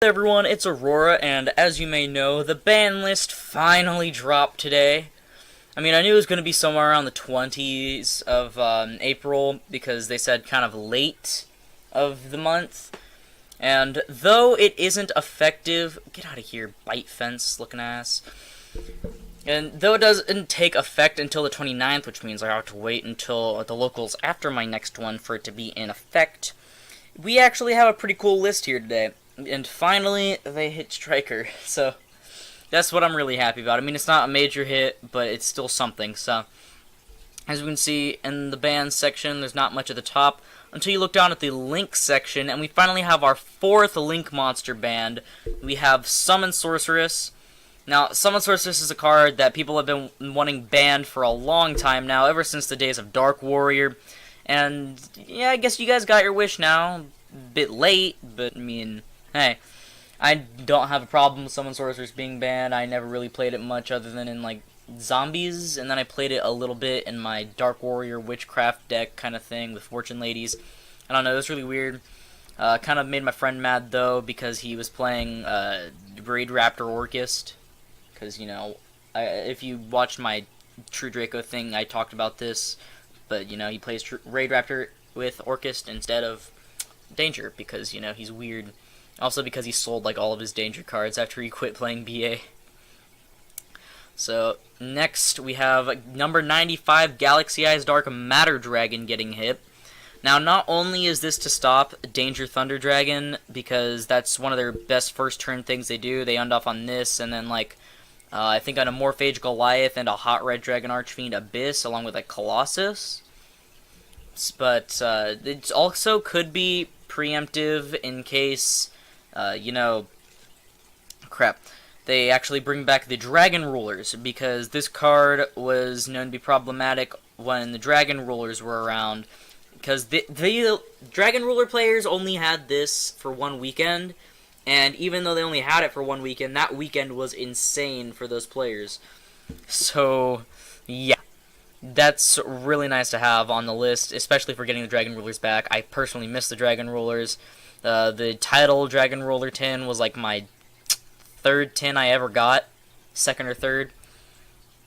Hey everyone, it's Aurora, and as you may know, the ban list finally dropped today. I mean, I knew it was going to be somewhere around the 20s of April, because they said kind of late of the month. And though it isn't effective, get out of here, bite fence looking ass. And though it doesn't take effect until the 29th, which means I have to wait until the locals after my next one for it to be in effect, we actually have a pretty cool list here today. And finally, they hit Striker, so that's what I'm really happy about. I mean, it's not a major hit, but it's still something. So, as you can see in the band section, there's not much at the top until you look down at the link section, and we finally have our fourth link monster band. We have Summon Sorceress. Now, Summon Sorceress is a card that people have been wanting banned for a long time now, ever since the days of Dark Warrior. And, yeah, I guess you guys got your wish now. Bit late, but, I mean, hey, I don't have a problem with Summon Sorceress being banned. I never really played it much other than in, like, zombies, and then I played it a little bit in my Dark Warrior Witchcraft deck kind of thing with Fortune Ladies. I don't know, it was really weird. Kind of made my friend mad, though, because he was playing Raid Raptor Orchist. Because, you know, if you watched my True Draco thing, I talked about this. But, you know, he plays Raid Raptor with Orchist instead of Danger, because, you know, he's weird. Also because he sold, like, all of his Danger cards after he quit playing BA. So, next we have number 95, Galaxy Eyes Dark Matter Dragon getting hit. Now, not only is this to stop Danger Thunder Dragon, because that's one of their best first turn things they do. They end off on this, and then, like, I think on a Morphage Goliath and a Hot Red Dragon Archfiend Abyss, along with a Colossus. But it also could be preemptive in case, you know, crap, they actually bring back the Dragon Rulers, because this card was known to be problematic when the Dragon Rulers were around, because the Dragon Ruler players only had this for one weekend, and even though they only had it for one weekend, that weekend was insane for those players. So, yeah. That's really nice to have on the list, especially for getting the Dragon Rulers back. I personally miss the Dragon Rulers. The title Dragon Ruler tin was like my third tin I ever got. Second or third.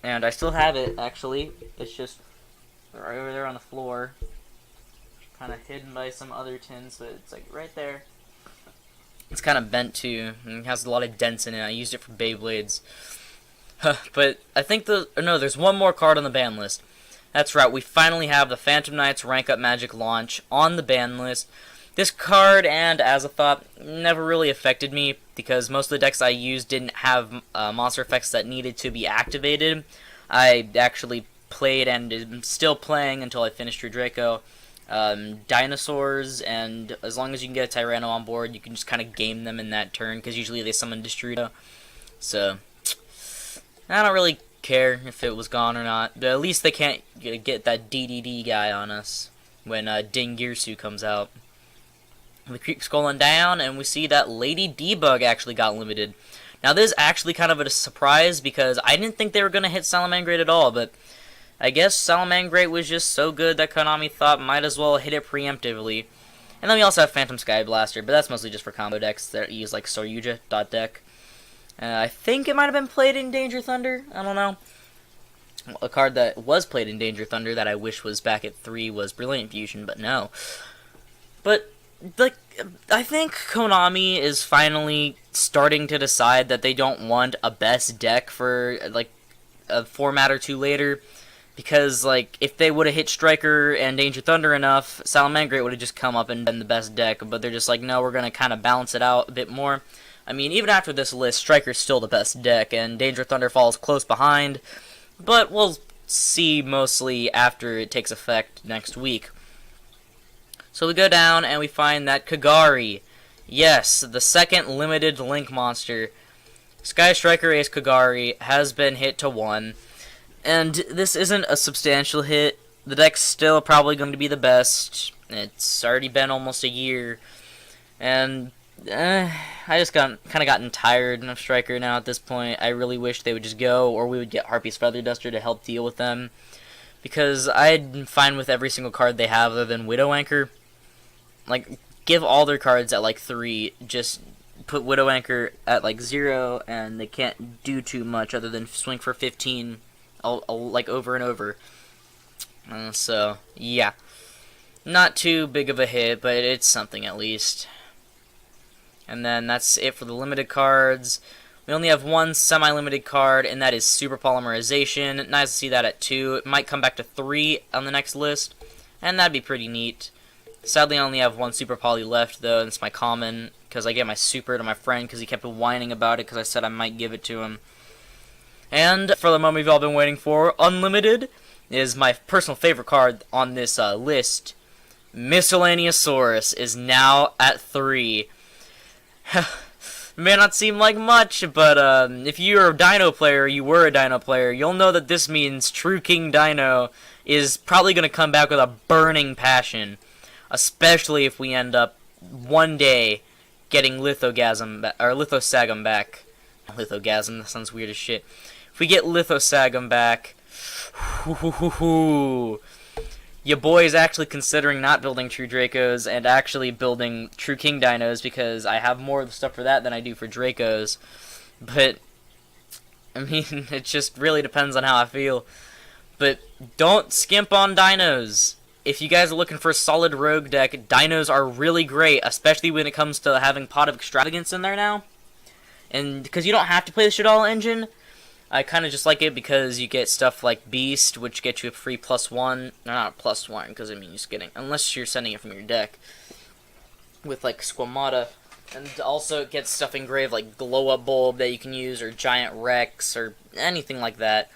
And I still have it, actually. It's just right over there on the floor. Kind of hidden by some other tins, but it's like right there. It's kind of bent too, and it has a lot of dents in it. I used it for Beyblades. But I think there's one more card on the ban list. That's right, we finally have the Phantom Knights Rank Up Magic launch on the ban list. This card and Azathoth never really affected me, because most of the decks I used didn't have monster effects that needed to be activated. I actually played and am still playing until I finished True Draco. Dinosaurs, and as long as you can get a Tyranno on board, you can just kind of game them in that turn, because usually they summon Destrudo. So, I don't really care if it was gone or not, but at least they can't get that DDD guy on us when Dingirsu comes out. We keep scrolling down, and we see that Lady Debug actually got limited. Now, this is actually kind of a surprise, because I didn't think they were going to hit Salamangreat at all, but I guess Salamangreat was just so good that Konami thought might as well hit it preemptively. And then we also have Phantom Sky Blaster, but that's mostly just for combo decks that use like Soryuja.deck. I think it might have been played in Danger Thunder. I don't know. A card that was played in Danger Thunder that I wish was back at 3 was Brilliant Fusion, but no. But, like, I think Konami is finally starting to decide that they don't want a best deck for, like, a format or two later. Because, like, if they would have hit Striker and Danger Thunder enough, Salamangreat would have just come up and been the best deck. But they're just like, no, we're going to kind of balance it out a bit more. I mean, even after this list, Striker's still the best deck, and Danger Thunder falls close behind. But we'll see mostly after it takes effect next week. So we go down, and we find that Kagari. Yes, the second limited Link monster. Sky Striker Ace Kagari has been hit to 1. And this isn't a substantial hit. The deck's still probably going to be the best. It's already been almost a year. And I just kind of gotten tired of Striker now at this point. I really wish they would just go, or we would get Harpy's Feather Duster to help deal with them. Because I'm fine with every single card they have other than Widow Anchor. Like, give all their cards at like 3. Just put Widow Anchor at like 0, and they can't do too much other than swing for 15, like over and over. So yeah, not too big of a hit, but it's something at least. And then that's it for the limited cards. We only have one semi-limited card, and that is Super Polymerization. Nice to see that at 2. It might come back to 3 on the next list, and that'd be pretty neat. Sadly, I only have one Super Poly left, though, and it's my common, because I gave my Super to my friend because he kept whining about it because I said I might give it to him. And for the moment you've all been waiting for, Unlimited is my personal favorite card on this list. Miscellaneousaurus is now at 3. May not seem like much, but if you're a Dino player, you were a Dino player, you'll know that this means True King Dino is probably going to come back with a burning passion. Especially if we end up one day getting Lithogasm or Lithosagum back. Lithogasm, that sounds weird as shit. If we get Lithosagum back, your boy is actually considering not building True Dracos and actually building True King Dinos, because I have more of the stuff for that than I do for Dracos. But I mean, it just really depends on how I feel. But don't skimp on Dinos. If you guys are looking for a solid rogue deck, Dinos are really great, especially when it comes to having Pot of Extravagance in there now. And because you don't have to play the Shaddoll engine, I kind of just like it because you get stuff like Beast, which gets you a free +1. No, not +1, because I mean, you're just getting, unless you're sending it from your deck with like Squamata. And also it gets stuff engraved like Glow Up Bulb that you can use, or Giant Rex, or anything like that.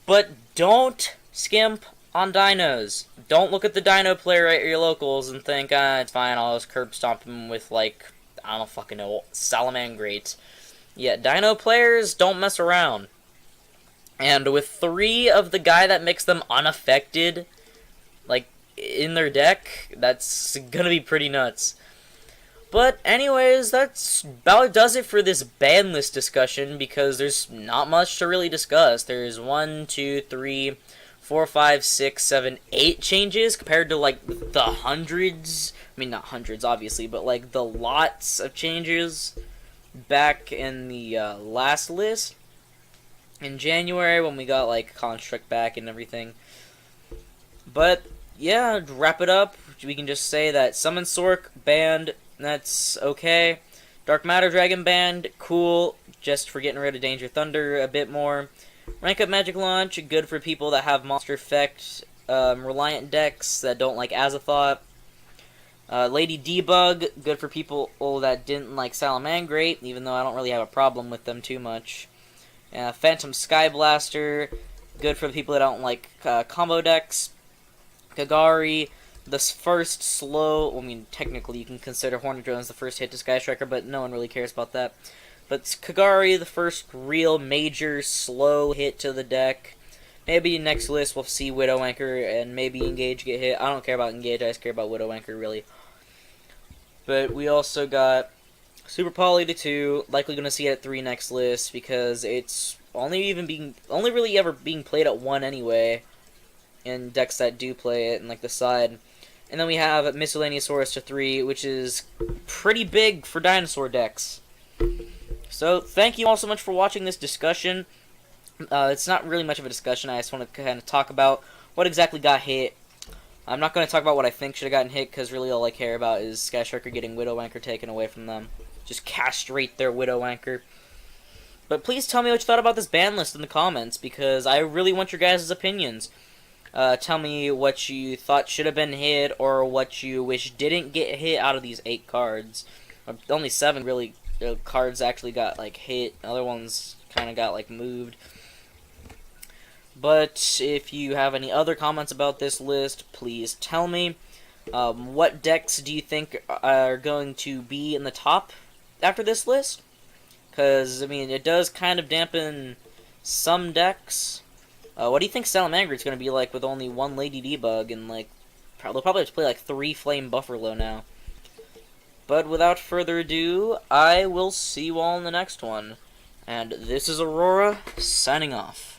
But don't skimp on Dinos. Don't look at the Dino player at your locals and think, it's fine, I'll just curb stomp him with, like, I don't fucking know, Salamangreat. Yeah, Dino players don't mess around. And with 3 of the guy that makes them unaffected, like, in their deck, that's gonna be pretty nuts. But anyways, that's about does it for this ban list discussion, because there's not much to really discuss. There's 1, 2, 3... 4, 5, 6, 7, 8 changes compared to like the hundreds. I mean, not hundreds, obviously, but like the lots of changes back in the last list in January when we got like Construct back and everything. But yeah, to wrap it up, we can just say that Summon Sork banned. That's okay. Dark Matter Dragon banned. Cool. Just for getting rid of Danger Thunder a bit more. Rank Up Magic Launch, good for people that have Monster Effect reliant decks that don't like Azathoth. Lady Debug, good for people that didn't like Salamangreat, even though I don't really have a problem with them too much. Phantom Sky Blaster, good for the people that don't like combo decks. Kagari, the first slow, I mean, technically you can consider Hornet Drone as the first hit to Sky Striker, but no one really cares about that. But Kagari, the first real major slow hit to the deck. Maybe next list we'll see Widow Anchor and maybe Engage get hit. I don't care about Engage, I just care about Widow Anchor, really. But we also got Super Poly to 2, likely going to see it at 3 next list, because it's only really ever being played at 1 anyway, in decks that do play it, and like the side. And then we have Miscellaneousaurus to 3, which is pretty big for dinosaur decks. So, thank you all so much for watching this discussion. It's not really much of a discussion, I just want to kind of talk about what exactly got hit. I'm not going to talk about what I think should have gotten hit, because really all I care about is Sky Striker getting Widow Anchor taken away from them. Just castrate their Widow Anchor. But please tell me what you thought about this ban list in the comments, because I really want your guys' opinions. Tell me what you thought should have been hit, or what you wish didn't get hit out of these 8 cards. Only 7 really cards actually got like hit. Other ones kind of got like moved. But if you have any other comments about this list, please tell me. What decks do you think are going to be in the top after this list? Because, I mean, it does kind of dampen some decks. What do you think Salamangreat's going to be like with only 1 Lady Debug and, like, they'll probably have to play like 3 Flame Buffalo now. But without further ado, I will see you all in the next one. And this is Aurora, signing off.